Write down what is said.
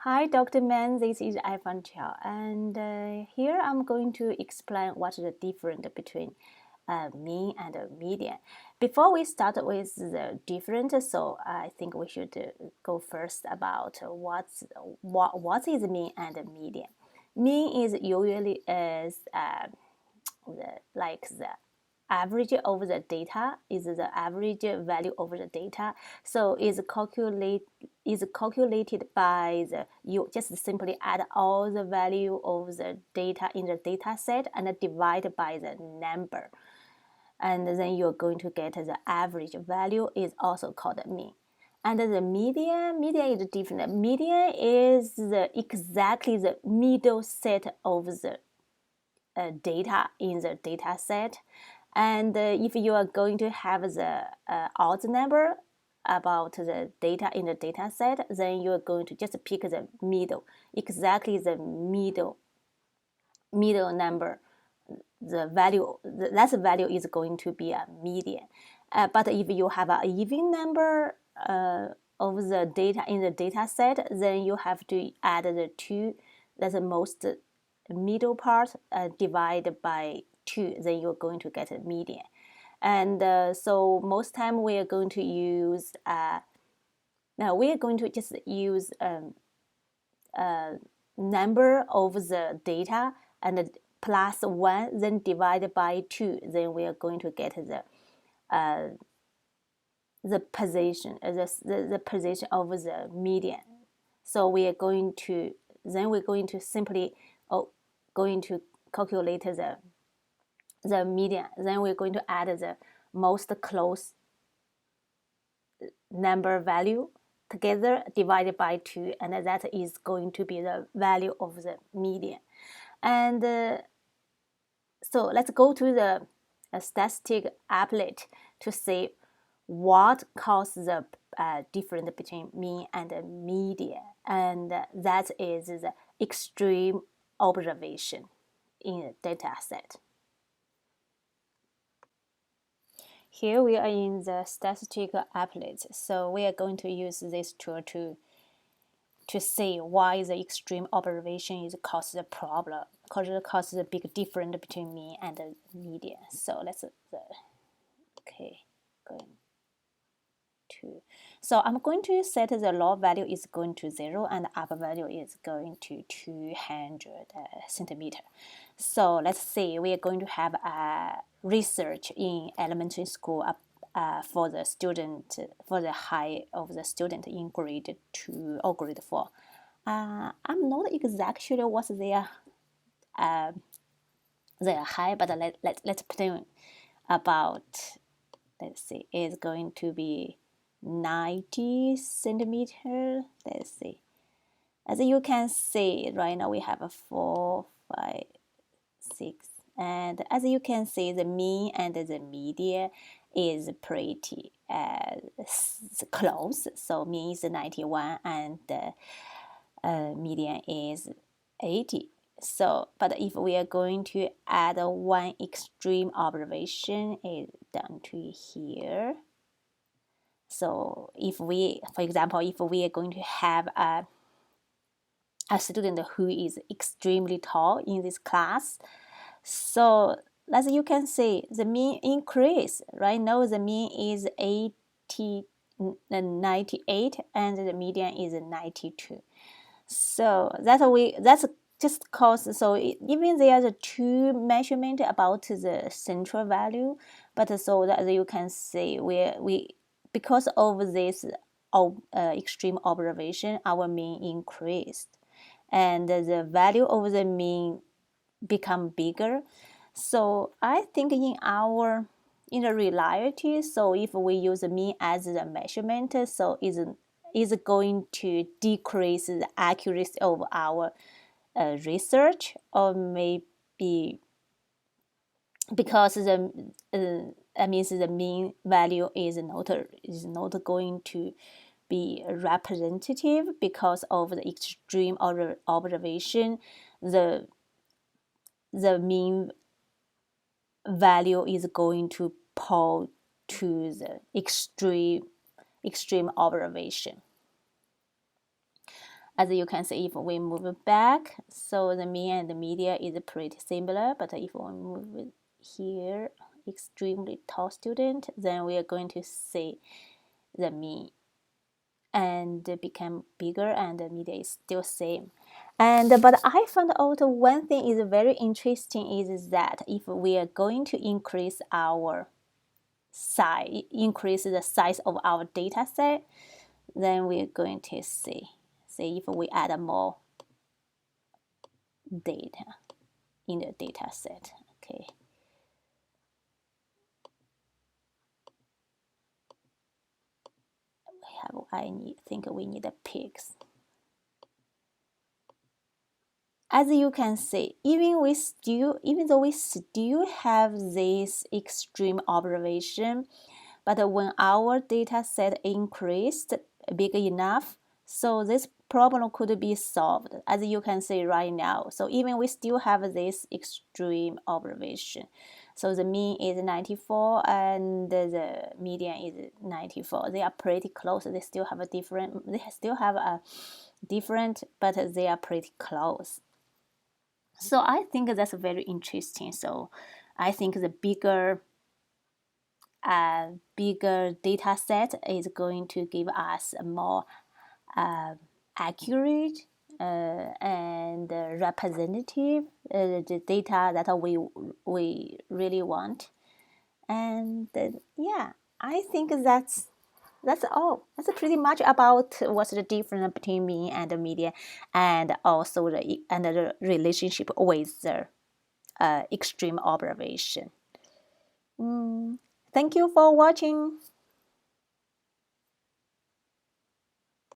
Hi, Dr. Man. This is Aifang Qiao, and here I'm going to explain what is the difference between mean and median. Before we start with the difference, so I think we should go first about what is mean and median. Mean is usually the average over the data, is the average value over the data. So is calculated by you just simply add all the value of the data in the data set and divide by the number, and then you're going to get the average value, is also called mean. And the median is different. Median is exactly the middle set of the data in the data set. And if you are going to have the odd number about the data in the data set, then you are going to just pick the middle, exactly the middle number. The value, that value is going to be a median. But if you have an even number of the data in the data set, then you have to add the two, that's the most middle part, divided by 2, then you're going to get a median. And so most time we are going to use now we are going to just use number of the data and plus 1, then divided by 2, then we are going to get the position the position of the median. So we are going to simply going to calculate the median. Then we're going to add the most close number value together, divided by 2, and that is going to be the value of the median. And so let's go to the statistic applet to see what causes the difference between mean and median, and that is the extreme observation in a data set. Here we are in the statistical applet, so we are going to use this tool to see why the extreme observation is causes a problem, causes a big difference between mean and the median. So let's going to. So I'm going to set the low value is going to 0 and the upper value is going to 200 centimeter. So let's say we are going to have a research in elementary school for the student, for the height of the student in grade 2 or grade 4. I'm not exactly sure what's their height, but let's pretend about, let's see, is going to be 90 centimeter. Let's see. As you can see, right now we have a 4, 5, 6, and as you can see, the mean and the median is pretty close. So mean is 91 and median is 80. So, but if we are going to add one extreme observation, is down to here. So if we, for example, if we are going to have a student who is extremely tall in this class, so as you can see, the mean increase. Right now the mean is 98 and the median is 92. So that's just cause, so even there are two measurement about the central value, but so that you can see we because of this extreme observation, our mean increased and the value of the mean become bigger. So I think in the reality, so if we use the mean as the measurement, so is going to decrease the accuracy of our research, or maybe because that means the mean value is not going to be representative because of the extreme observation. The mean value is going to point to the extreme observation. As you can see, if we move it back, so the mean and the median is pretty similar, but if we move it here, extremely tall student, then we are going to see the mean and become bigger and the median is still same. But I found out one thing is very interesting is that if we are going to increase our size, increase the size of our data set, then we're going to see if we add more data in the data set. Okay. Think we need the pigs. As you can see, even though we still have this extreme observation, but when our data set increased big enough, so this problem could be solved, as you can see right now. So even we still have this extreme observation. So the mean is 94 and the median is 94. They are pretty close. They still have a different, but they are pretty close. So I think that's very interesting. So I think the bigger data set is going to give us a more accurate and representative the data that we really want. And yeah, I think that's all. That's pretty much about what's the difference between mean and the median, and also the relationship with the extreme observation. Thank you for watching.